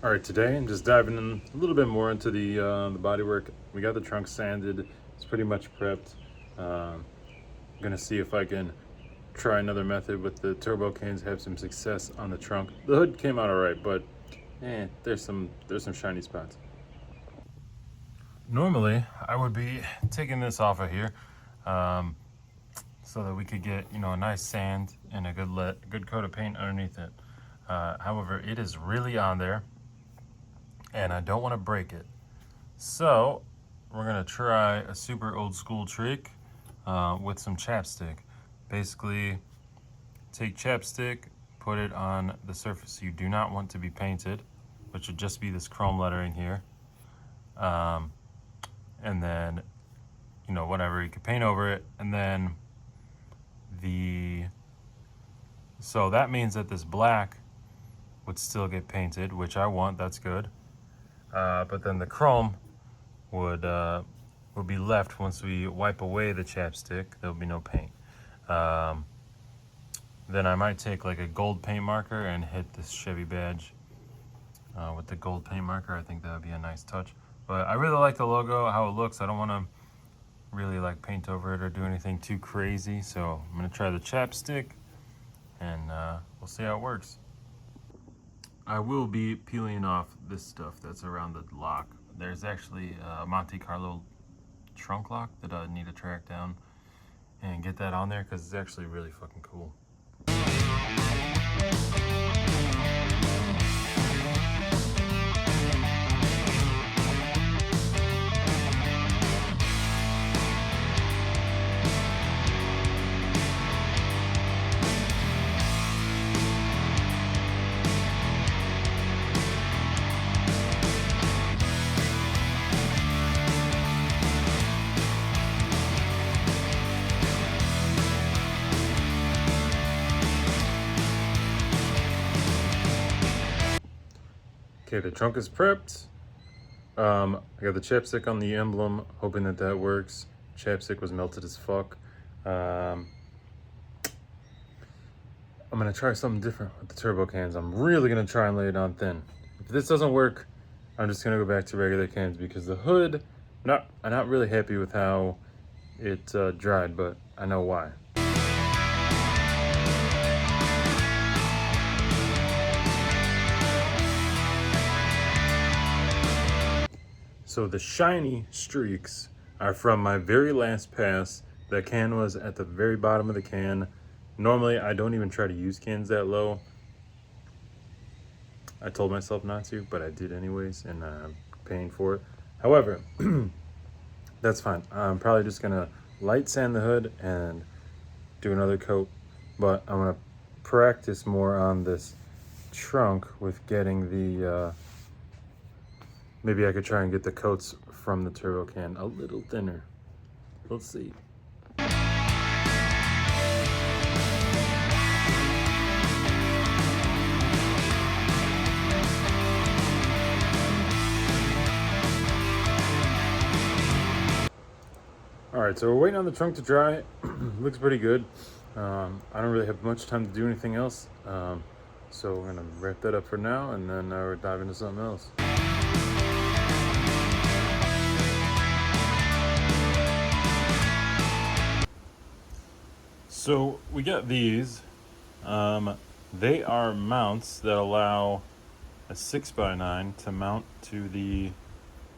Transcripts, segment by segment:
All right, today I'm just diving in a little bit more into the bodywork. We got the trunk sanded. It's pretty much prepped. I'm gonna see if I can try another method with the turbo cans. Have some success on the trunk. The hood came out all right, but there's some shiny spots. Normally, I would be taking this off of here, um, so that we could get a nice sand and a good coat of paint underneath it. However, it is really on there, and I don't want to break it. So we're gonna try a super old school trick with some chapstick. Basically, take chapstick, put it on the surface you do not want to be painted, which would just be this chrome lettering here. And then, whatever, you could paint over it. And then so that means that this black would still get painted, which I want, that's good. But then the chrome would be left once we wipe away the chapstick. There'll be no paint. Then I might take like a gold paint marker and hit this Chevy badge with the gold paint marker. I think that would be a nice touch. But I really like the logo, how it looks. I don't want to really like paint over it or do anything too crazy. So I'm gonna try the chapstick, and we'll see how it works. I will be peeling off this stuff that's around the lock. There's actually a Monte Carlo trunk lock that I need to track down and get that on there because it's actually really fucking cool. Okay, the trunk is prepped. I got the chapstick on the emblem, hoping that works. Chapstick was melted as fuck. I'm gonna try something different with the turbo cans. I'm really gonna try and lay it on thin. If this doesn't work, I'm just gonna go back to regular cans because the hood, I'm not really happy with how it dried, but I know why. So the shiny streaks are from my very last pass. The can was at the very bottom of the can. Normally, I don't even try to use cans that low. I told myself not to, but I did anyways, and I'm paying for it. However, that's fine. I'm probably just gonna light sand the hood and do another coat, but I'm gonna practice more on this trunk with getting the maybe I could try and get the coats from the turbo can a little thinner. Let's see. All right, so we're waiting on the trunk to dry. Looks pretty good. I don't really have much time to do anything else. So we're gonna wrap that up for now, and then we're diving into something else. So we got these. They are mounts that allow a 6x9 to mount to the,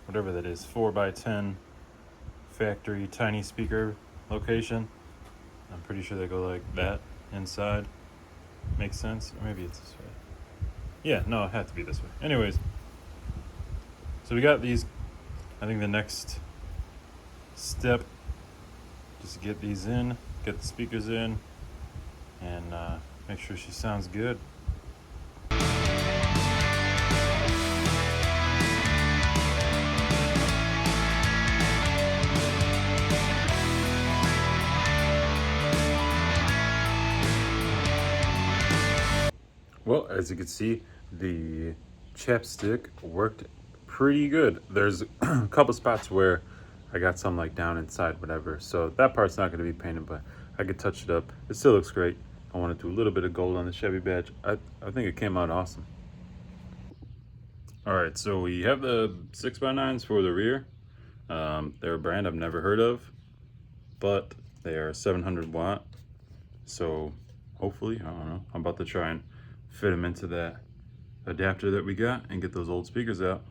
whatever that is, 4x10 factory tiny speaker location. I'm pretty sure they go like that inside. Makes sense? Or maybe it's this way. Yeah, no, it had to be this way. Anyways, so we got these. I think the next step, just get these in, get the speakers in, and make sure she sounds good. Well, as you can see, the chapstick worked pretty good. There's a couple spots where I got some like down inside, whatever. So that part's not gonna be painted, but I could touch it up. It still looks great. I want to do a little bit of gold on the Chevy badge. I think it came out awesome. All right, so we have the 6x9s for the rear. They're a brand I've never heard of, but they are 700 watt. So hopefully, I don't know, I'm about to try and fit them into that adapter that we got and get those old speakers out.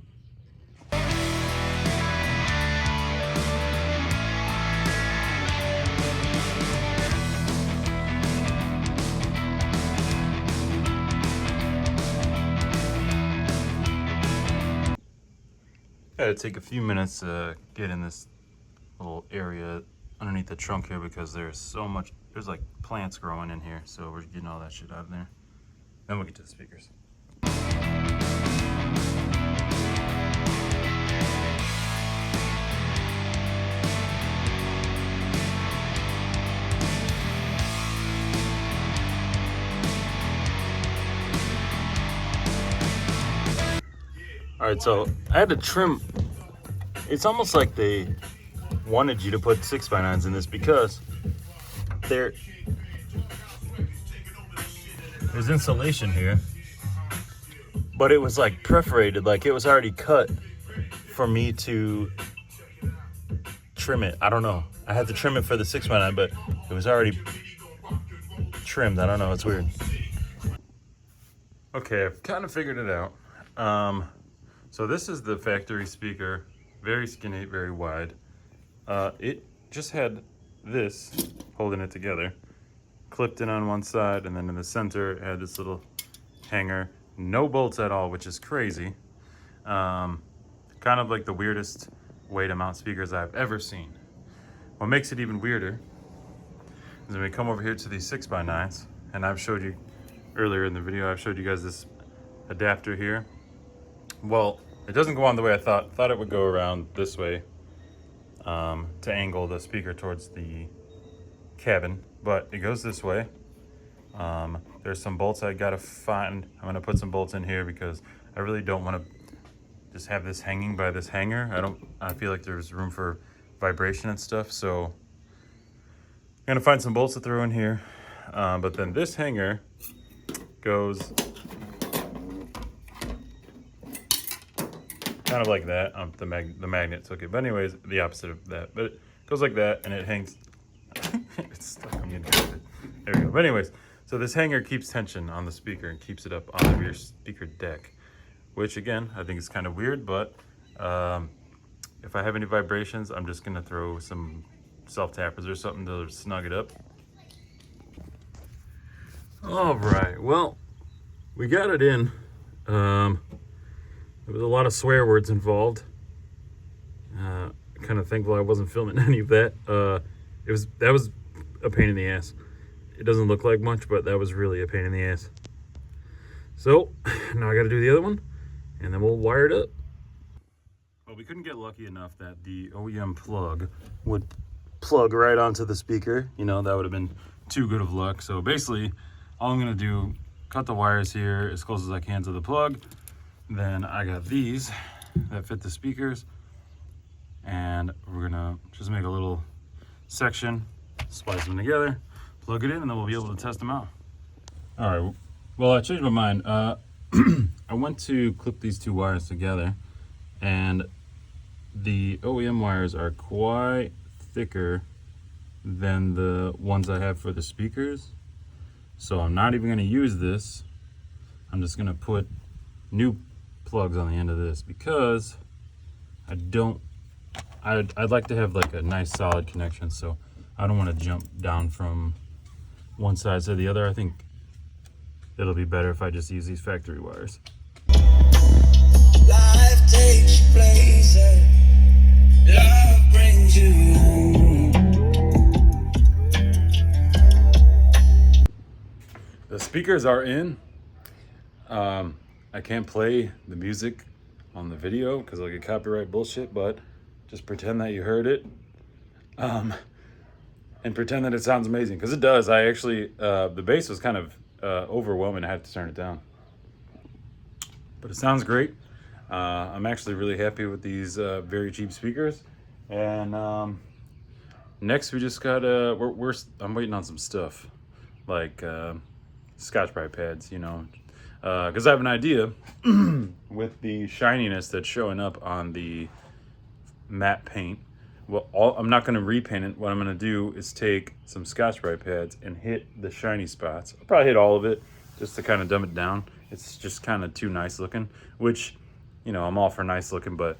Had to take a few minutes to get in this little area underneath the trunk here because there's like plants growing in here, so we're getting all that shit out of there. Then we'll get to the speakers. All right, so I had to trim. It's almost like they wanted you to put 6x9s in this because there's insulation here, but it was like perforated, like it was already cut for me to trim it. I don't know. I had to trim it for the 6x9, but it was already trimmed. I don't know. It's weird. Okay, I've kind of figured it out. So this is the factory speaker, very skinny, very wide. It just had this holding it together, clipped in on one side, and then in the center it had this little hanger. No bolts at all, which is crazy. Kind of like the weirdest way to mount speakers I've ever seen. What makes it even weirder is when we come over here to these 6x9s, and I've showed you earlier in the video, I've showed you guys this adapter here. Well, it doesn't go on the way I thought. Thought it would go around this way to angle the speaker towards the cabin, but it goes this way. There's some bolts I gotta find. I'm gonna put some bolts in here because I really don't want to just have this hanging by this hanger. I feel like there's room for vibration and stuff, so I'm gonna find some bolts to throw in here. But then this hanger goes kind of like that. The magnet took it, but anyways, the opposite of that. But it goes like that, and it hangs. It's stuck. I'm getting good. There we go. But anyways, so this hanger keeps tension on the speaker and keeps it up on the rear speaker deck, which again I think is kind of weird. But if I have any vibrations, I'm just gonna throw some self tappers or something to snug it up. All right. Well, we got it in. There was a lot of swear words involved. Kind of thankful I wasn't filming any of that. That was a pain in the ass. It doesn't look like much, but that was really a pain in the ass. So now I got to do the other one, and then we'll wire it up. Well, we couldn't get lucky enough that the OEM plug would plug right onto the speaker. You know, that would have been too good of luck. So basically, all I'm gonna do, cut the wires here as close as I can to the plug. Then I got these that fit the speakers, and we're gonna just make a little section, splice them together, plug it in, and then we'll be able to test them out. All right, well, I changed my mind. I went to clip these two wires together, and the OEM wires are quite thicker than the ones I have for the speakers. So I'm not even gonna use this. I'm just gonna put new plugs on the end of this because I'd like to have like a nice solid connection, so I don't want to jump down from one side to the other. I think it'll be better if I just use these factory wires. Life takes you places, love brings you home. The speakers are in. I can't play the music on the video because I'll get copyright bullshit, but just pretend that you heard it. And pretend that it sounds amazing, because it does. I actually, the bass was kind of overwhelming. I had to turn it down. But it sounds great. I'm actually really happy with these very cheap speakers. And next we just got, I'm waiting on some stuff. Like Scotch-Brite pads, you know. because I have an idea with the shininess that's showing up on the matte paint. Well, I'm not going to repaint it. What I'm going to do is take some Scotch-Brite pads and hit the shiny spots. I'll probably hit all of it just to kind of dumb it down. It's just kind of too nice looking, which, you know, I'm all for nice looking, but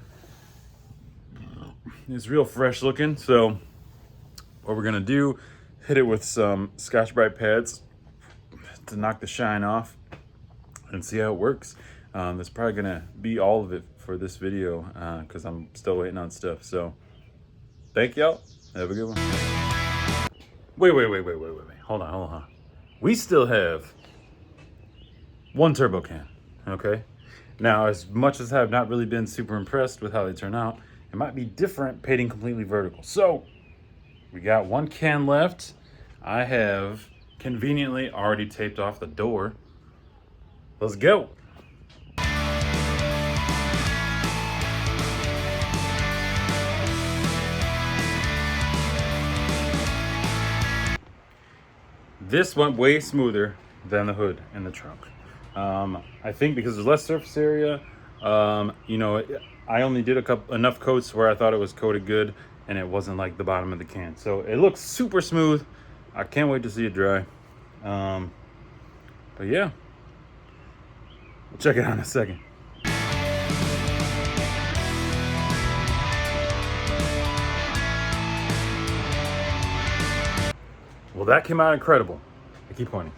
it's real fresh looking. So what we're going to do, hit it with some Scotch-Brite pads to knock the shine off and see how it works. That's probably going to be all of it for this video because I'm still waiting on stuff. So thank y'all. Have a good one. Wait. Hold on. We still have one turbo can, okay? Now, as much as I've not really been super impressed with how they turn out, it might be different painting completely vertical. So we got one can left. I have conveniently already taped off the door. Let's go. This went way smoother than the hood and the trunk. I think because there's less surface area, you know, I only did enough coats where I thought it was coated good and it wasn't like the bottom of the can. So it looks super smooth. I can't wait to see it dry. But yeah, we'll check it out in a second. Well, that came out incredible. I keep pointing.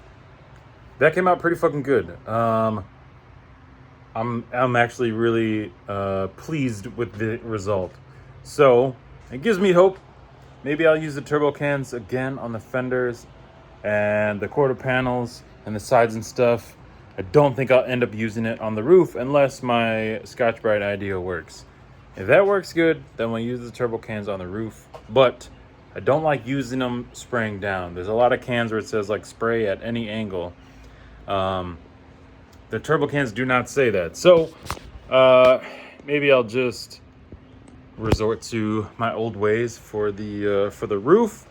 That came out pretty fucking good. I'm actually really pleased with the result. So it gives me hope. Maybe I'll use the turbo cans again on the fenders and the quarter panels and the sides and stuff. I don't think I'll end up using it on the roof unless my Scotch-Brite idea works. If that works good, then we'll use the turbo cans on the roof. But I don't like using them spraying down. There's a lot of cans where it says like spray at any angle. The turbo cans do not say that. So maybe I'll just resort to my old ways for the roof,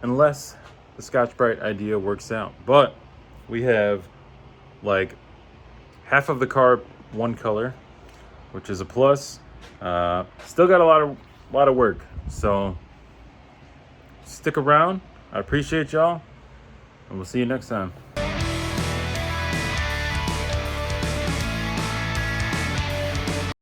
unless the Scotch-Brite idea works out. But we have like half of the car one color, which is a plus. Still got a lot of work. So stick around. I appreciate y'all, and we'll see you next time.